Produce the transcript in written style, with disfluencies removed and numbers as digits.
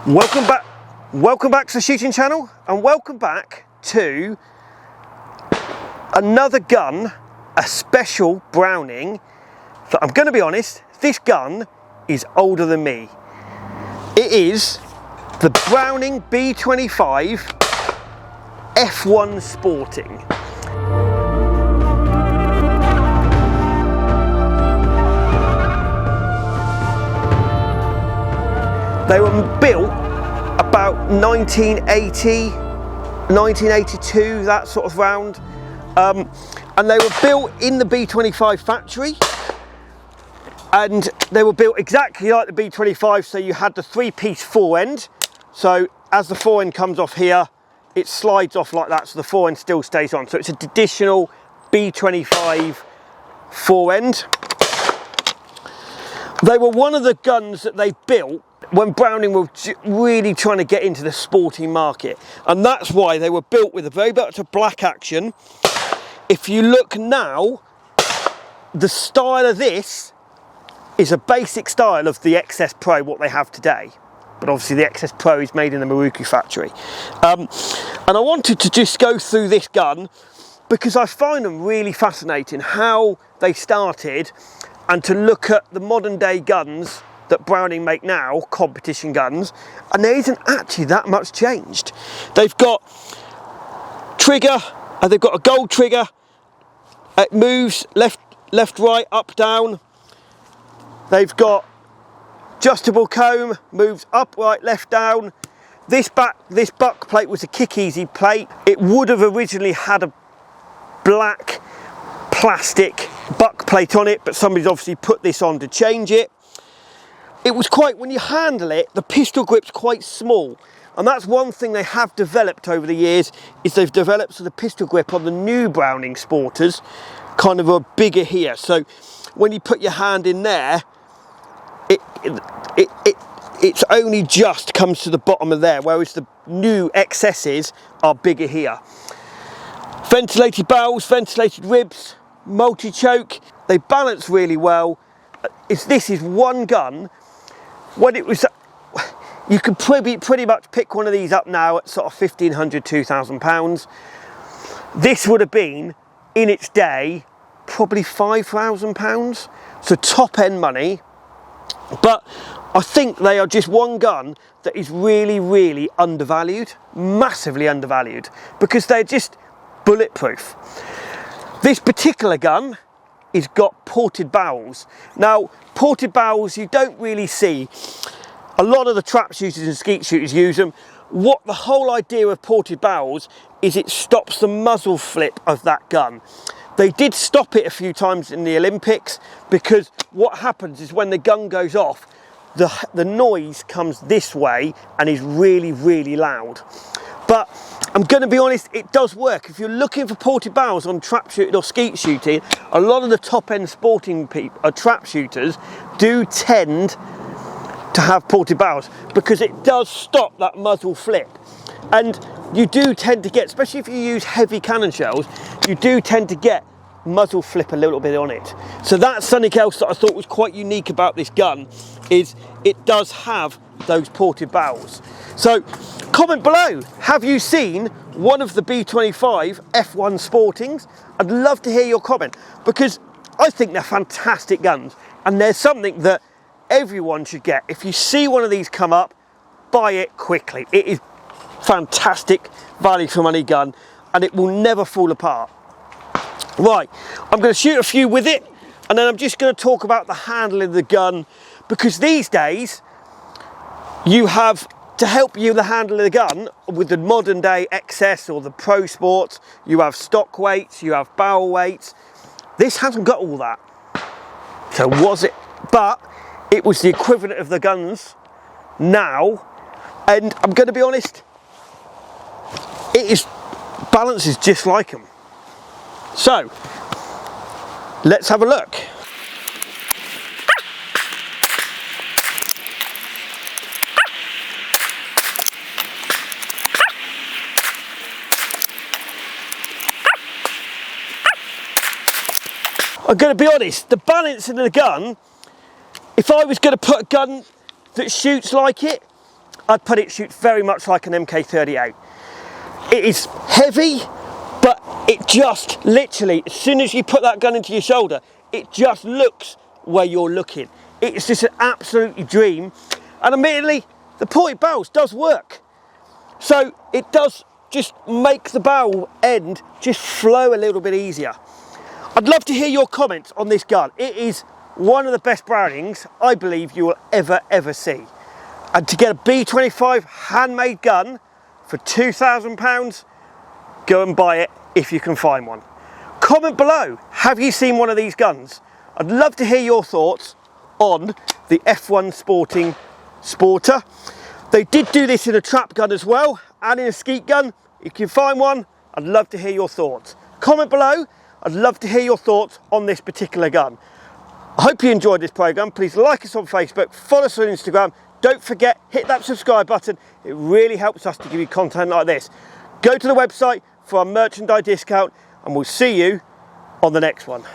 Welcome back to the shooting channel, and welcome back to another gun, a special Browning that, I'm going to be honest, this gun is older than me. It is the Browning B25 F1 Sporting. They were built about 1980, 1982, that sort of round. And they were built in the B25 factory. And they were built exactly like the B25, so you had the three-piece forend. So as the forend comes off here, it slides off like that, so the forend still stays on. So it's a traditional B25 forend. They were one of the guns that they built when Browning were really trying to get into the sporting market, and that's why they were built with a very much a black action. If you look now, the style of this is a basic style of the XS Pro, what they have today, but obviously the XS Pro is made in the Maruku factory. And I wanted to just go through this gun because I find them really fascinating, how they started, and to look at the modern day guns that Browning make now, competition guns, and there isn't actually that much changed. They've got trigger, and they've got a gold trigger. It moves left, right, up, down. They've got adjustable comb, moves up, right, left, down. This buck plate was a kick easy plate. It would have originally had a black plastic buck plate on it, but somebody's obviously put this on to change it. It was quite, when you handle it, the pistol grip's quite small. And that's one thing they have developed over the years, is they've developed so the pistol grip on the new Browning Sporters kind of are bigger here. So when you put your hand in there, it's only just comes to the bottom of there, whereas the new XSs are bigger here. Ventilated barrels, ventilated ribs, multi-choke, they balance really well. This is one gun. When it was, you could pretty much pick one of these up now at sort of £1,500, £2,000. This would have been, in its day, probably £5,000. So top end money. But I think they are just one gun that is really, really undervalued, massively undervalued, because they're just bulletproof. This particular gun is got ported barrels. Now, ported barrels you don't really see. A lot of the trap shooters and skeet shooters use them. What the whole idea of ported barrels is, it stops the muzzle flip of that gun. They did stop it a few times in the Olympics, because what happens is when the gun goes off, the noise comes this way and is really, really loud. But I'm going to be honest, it does work. If you're looking for ported barrels on trap shooting or skeet shooting, a lot of the top end sporting trap shooters do tend to have ported barrels, because it does stop that muzzle flip. And you do tend to get, especially if you use heavy cannon shells, you do tend to get muzzle flip a little bit on it. So that's something else that I thought was quite unique about this gun, is it does have those ported barrels. So comment below, have you seen one of the B25 F1 Sportings? I'd love to hear your comment, because I think they're fantastic guns, and there's something that everyone should get. If you see one of these come up, buy it quickly. It is fantastic value for money gun, and it will never fall apart. Right, I'm going to shoot a few with it, and then I'm just going to talk about the handling of the gun, because these days you have, to help you the handle of the gun with the modern day XS or the Pro Sports, you have stock weights, you have barrel weights. This hasn't got all that. So was it, but it was the equivalent of the guns now, and I'm going to be honest, it is, balances just like them. So let's have a look. I'm going to be honest, the balancing of the gun, if I was going to put a gun that shoots like it, I'd put it shoots very much like an MK38. It is heavy, but it just literally, as soon as you put that gun into your shoulder, it just looks where you're looking. It's just an absolute dream. And admittedly, the ported barrels does work. So it does just make the barrel end just flow a little bit easier. I'd love to hear your comments on this gun. It is one of the best Brownings I believe you will ever see. And to get a B25 handmade gun for £2,000, go and buy it if you can find one. Comment below, have you seen one of these guns? I'd love to hear your thoughts on the F1 Sporting Sporter. They did do this in a trap gun as well, and in a skeet gun. If you can find one, I'd love to hear your thoughts. Comment below, I'd love to hear your thoughts on this particular gun. I hope you enjoyed this programme. Please like us on Facebook, follow us on Instagram. Don't forget, hit that subscribe button. It really helps us to give you content like this. Go to the website for our merchandise discount, and we'll see you on the next one.